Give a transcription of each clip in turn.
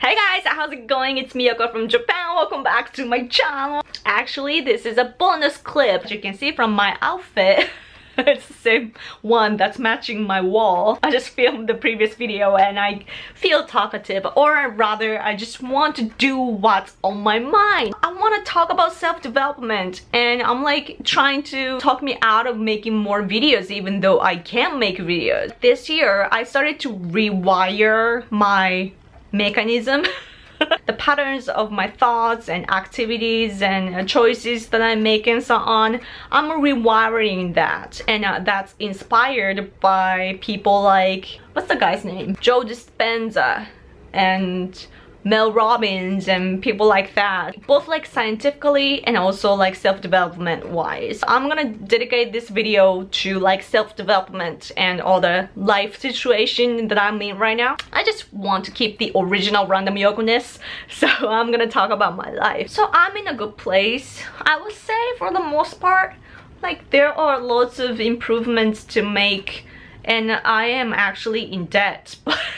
Hey guys, how's it going? It's me, Yoko from Japan. Welcome back to my channel. Actually, this is a bonus clip. As you can see from my outfit, it's the same one that's matching my wall. I just filmed the previous video and I feel talkative, or rather I just want to do what's on my mind. I want to talk about self-development, and I'm like trying to talk me out of making more videos even though I can make videos. This year I started to rewire my mechanism. The patterns of my thoughts and activities and choices that I make and so on. I'm rewiring that, and that's inspired by people like, what's the guy's name? Joe Dispenza and Mel Robbins and people like that, both like scientifically and also like self-development wise. I'm gonna dedicate this video to like self-development and all the life situation that I'm in right now. I just want to keep the original random Yoko-ness, so I'm gonna talk about my life. So I'm in a good place, I would say, for the most part. Like, there are lots of improvements to make, and I am actually in debt,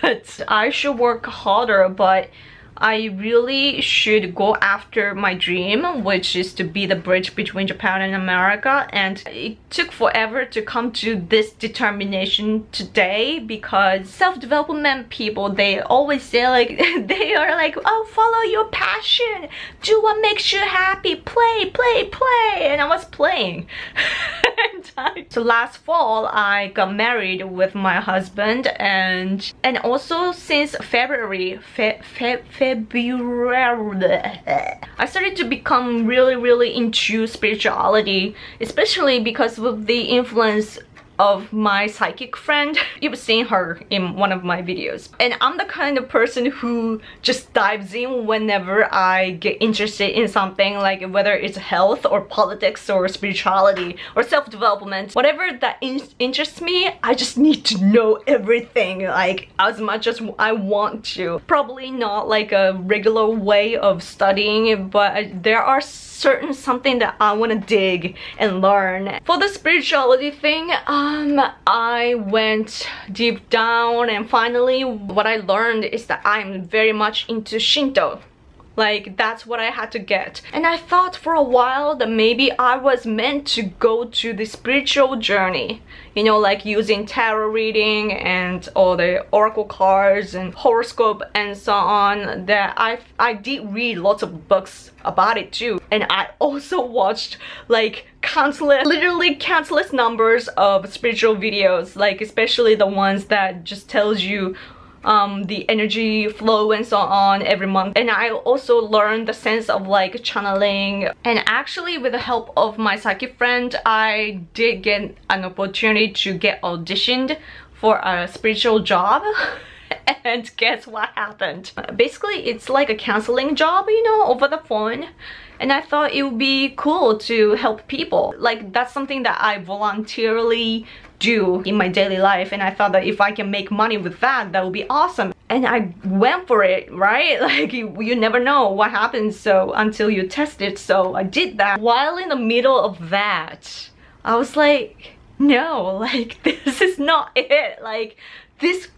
but I should work harder. But I really should go after my dream, which is to be the bridge between Japan and America. And it took forever to come to this determination today, because self-development people, they always say like, they are like, oh, follow your passion, do what makes you happy, play, play, play. And I was playing. So last fall I got married with my husband, and also since February I started to become really into spirituality, especially because of the influence of my psychic friend. You've seen her in one of my videos, and I'm the kind of person who just dives in whenever I get interested in something, like whether it's health or politics or spirituality or self-development. Whatever that interests me, I just need to know everything, like as much as I want to. Probably not like a regular way of studying, but there are certain something that I want to dig and learn. For the spirituality thing, I went deep down, and finally what I learned is that I'm very much into Shinto. Like, that's what I had to get. And I thought for a while that maybe I was meant to go to the spiritual journey, you know, like using tarot reading and all the oracle cards and horoscope and so on. That I did read lots of books about it too, and I also watched like literally countless numbers of spiritual videos, like especially the ones that just tells you the energy flow and so on every month. And I also learned the sense of like channeling, and actually with the help of my psychic friend, I did get an opportunity to get auditioned for a spiritual job. And guess what happened? Basically it's like a counseling job, you know, over the phone. And I thought it would be cool to help people. Like, that's something that I voluntarily do in my daily life, and I thought that if I can make money with that, that would be awesome. And I went for it, right? Like, you never know what happens so until you test it. So I did that. While in the middle of that, I was like, no, like, this is not it. Like, this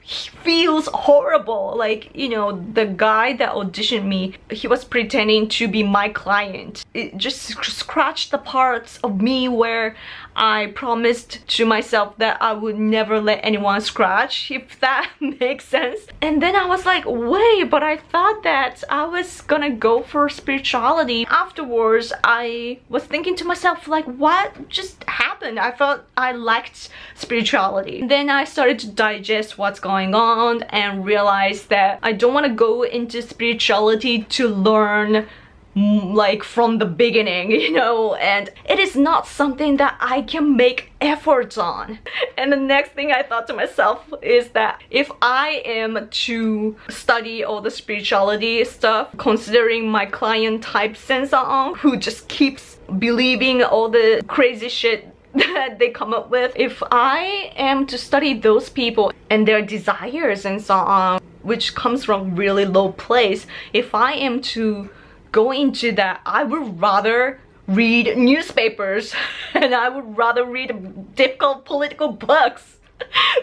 feels horrible. Like, you know, the guy that auditioned me, he was pretending to be my client. It just scratched the parts of me where I promised to myself that I would never let anyone scratch, if that makes sense. And then I was like, wait, but I thought that I was gonna go for spirituality. Afterwards, I was thinking to myself, like, what just happened? I thought I liked spirituality. And then I started to digest what's going on and realized that I don't want to go into spirituality to learn like from the beginning, you know, and it is not something that I can make efforts on. And the next thing I thought to myself is that if I am to study all the spirituality stuff, considering my client types and so on, who just keeps believing all the crazy shit that they come up with, if I am to study those people and their desires and so on, which comes from really low place, if I am to go into that, I would rather read newspapers and I would rather read difficult political books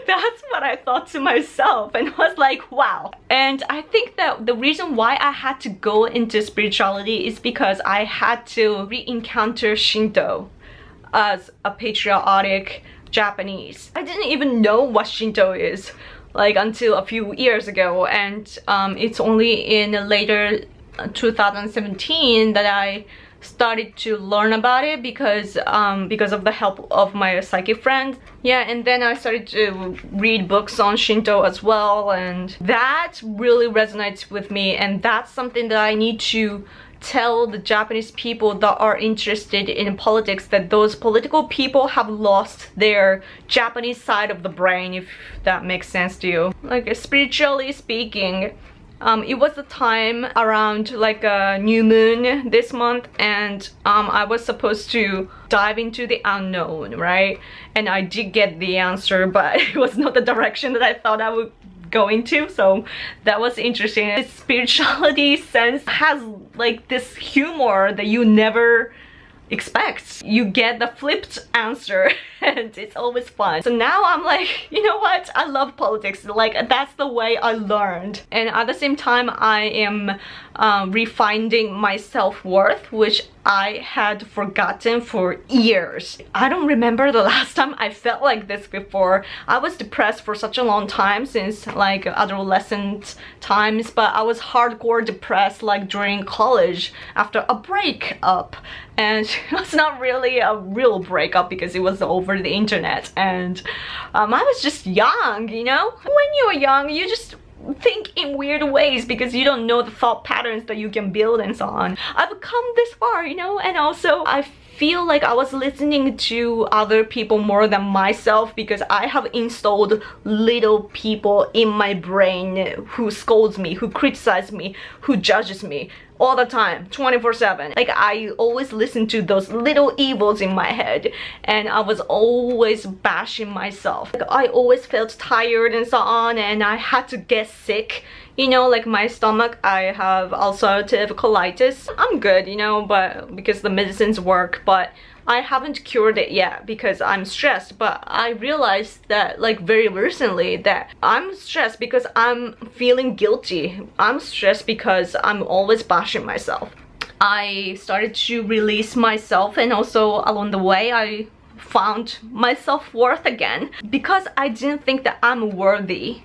That's what I thought to myself, and I was like, wow. And I think that the reason why I had to go into spirituality is because I had to re-encounter Shinto as a patriotic Japanese. I didn't even know what Shinto is like until a few years ago, and it's only in later 2017 that I started to learn about it because of the help of my psychic friend. Yeah, and then I started to read books on Shinto as well, and that really resonates with me, and that's something that I need to tell the Japanese people that are interested in politics, that those political people have lost their Japanese side of the brain, if that makes sense to you. Like, spiritually speaking, it was the time around like a new moon this month, and I was supposed to dive into the unknown, right? And I did get the answer, but it was not the direction that I thought I would go into, so that was interesting. The spirituality sense has like this humor that you never expect. You get the flipped answer and it's always fun. So now I'm like, you know what, I love politics, like that's the way I learned. And at the same time I am refining my self-worth, which I had forgotten for years. I don't remember the last time I felt like this before. I was depressed for such a long time, since like adolescent times, but I was hardcore depressed like during college after a breakup. And it was not really a real breakup because it was over the internet, and I was just young, you know? When you're young, you just think in weird ways because you don't know the thought patterns that you can build and so on. I've come this far, you know, and also I feel like I was listening to other people more than myself because I have installed little people in my brain who scolds me, who criticizes me, who judges me all the time, 24/7. Like, I always listen to those little evils in my head, and I was always bashing myself. Like, I always felt tired and so on, and I had to get sick. You know, like my stomach, I have ulcerative colitis. I'm good, you know, but because the medicines work, but I haven't cured it yet because I'm stressed. But I realized that like very recently that I'm stressed because I'm feeling guilty. I'm stressed because I'm always bashing myself. I started to release myself, and also along the way I found my self-worth again because I didn't think that I'm worthy.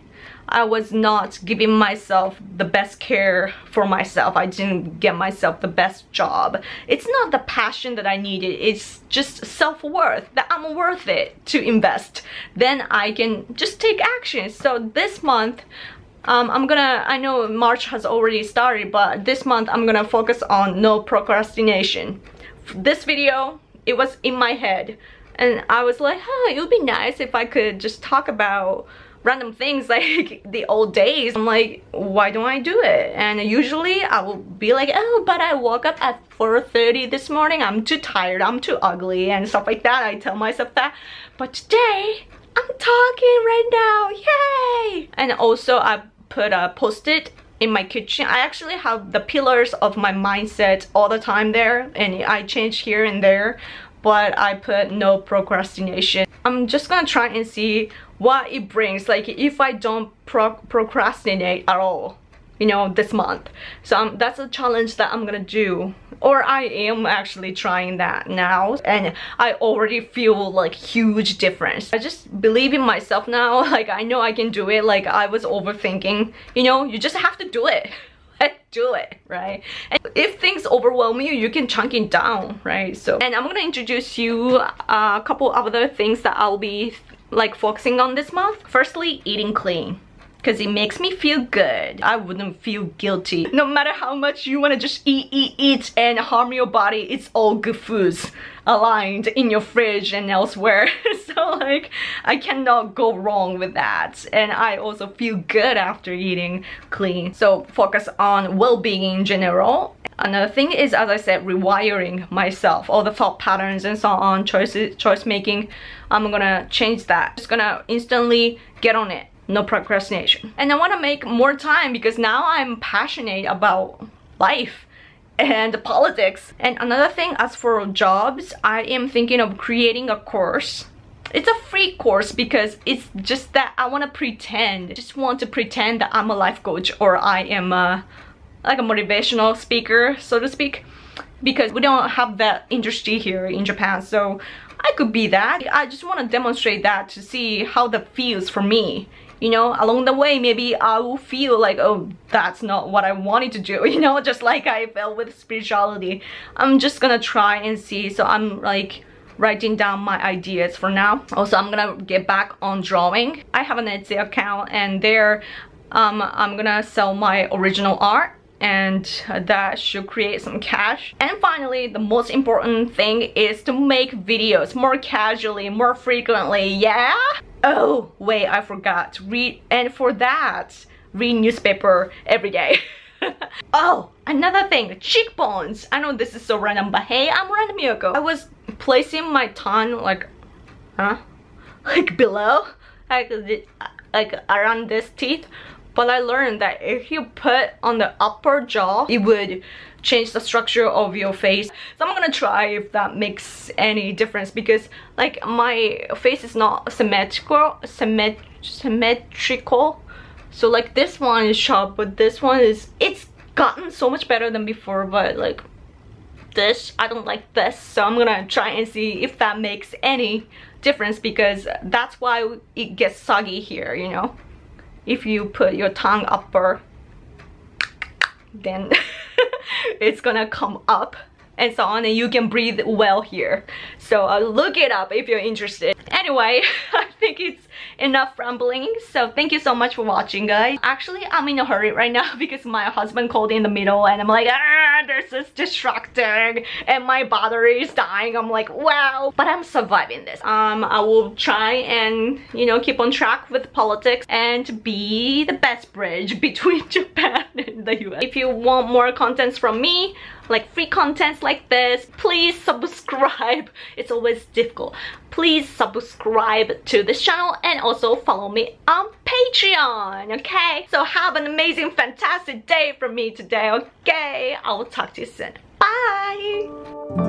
I was not giving myself the best care for myself. I didn't get myself the best job. It's not the passion that I needed, it's just self-worth, that I'm worth it to invest. Then I can just take action. So this month, I know March has already started, but this month I'm gonna focus on no procrastination. This video, it was in my head, and I was like, huh, it would be nice if I could just talk about random things like the old days. I'm like, why don't I do it? And usually I will be like, oh, but I woke up at 4:30 this morning, I'm too tired, I'm too ugly, and stuff like that. I tell myself that. But today I'm talking right now, yay! And also I put a post-it in my kitchen. I actually have the pillars of my mindset all the time there, and I change here and there, but I put no procrastination. I'm just gonna try and see what it brings, like if I don't procrastinate at all, you know, this month. So that's a challenge that I'm gonna do, or I am actually trying that now, and I already feel like huge difference. I just believe in myself now. Like, I know I can do it. Like, I was overthinking, you know, you just have to do it. Do it, right? And if things overwhelm you, you can chunk it down, right? So, and I'm gonna introduce you a couple other things that I'll be like focusing on this month. Firstly, eating clean, because it makes me feel good. I wouldn't feel guilty. No matter how much you want to just eat and harm your body, it's all good foods aligned in your fridge and elsewhere. So like, I cannot go wrong with that. And I also feel good after eating clean. So focus on well-being in general. Another thing is, as I said, rewiring myself, all the thought patterns and so on, choice making. I'm gonna change that. Just gonna instantly get on it. No procrastination. And I want to make more time because now I'm passionate about life and politics. And another thing, as for jobs, I am thinking of creating a course it's a free course because it's just that I want to pretend, that I'm a life coach or I am like a motivational speaker, so to speak, because we don't have that industry here in Japan. So I could be that. I just want to demonstrate that to see how that feels for me. You know, along the way, maybe I will feel like, oh, that's not what I wanted to do, you know, just like I felt with spirituality. I'm just gonna try and see. So I'm like writing down my ideas for now. Also, I'm gonna get back on drawing. I have an Etsy account, and there I'm gonna sell my original art, and that should create some cash. And finally, the most important thing is to make videos more casually, more frequently. Yeah. Oh wait, I forgot to read, and for that, read newspaper every day. Oh, another thing, cheekbones. I know this is so random, but hey, I'm Random Yoko. I was placing my tongue like below, like around this teeth, but I learned that if you put on the upper jaw, it would change the structure of your face. So I'm gonna try if that makes any difference, because like my face is not symmetrical. So like this one is sharp, but this one is, it's gotten so much better than before, but like this, I don't like this. So I'm gonna try and see if that makes any difference, because that's why it gets soggy here, you know. If you put your tongue upper, then it's gonna come up and so on, and you can breathe well here. So look it up if you're interested. Anyway, I think it's enough rambling. So thank you so much for watching, guys. Actually, I'm in a hurry right now because my husband called in the middle, and I'm like, this is distracting, and my battery is dying. I'm like, wow, but I'm surviving this. I will try and, you know, keep on track with politics and be the best bridge between Japan and the US. If you want more contents from me, like free contents like this, please subscribe. It's always difficult. Please subscribe to this channel and also follow me on Patreon, okay? So have an amazing, fantastic day from me today, okay? I will talk to you soon. Bye!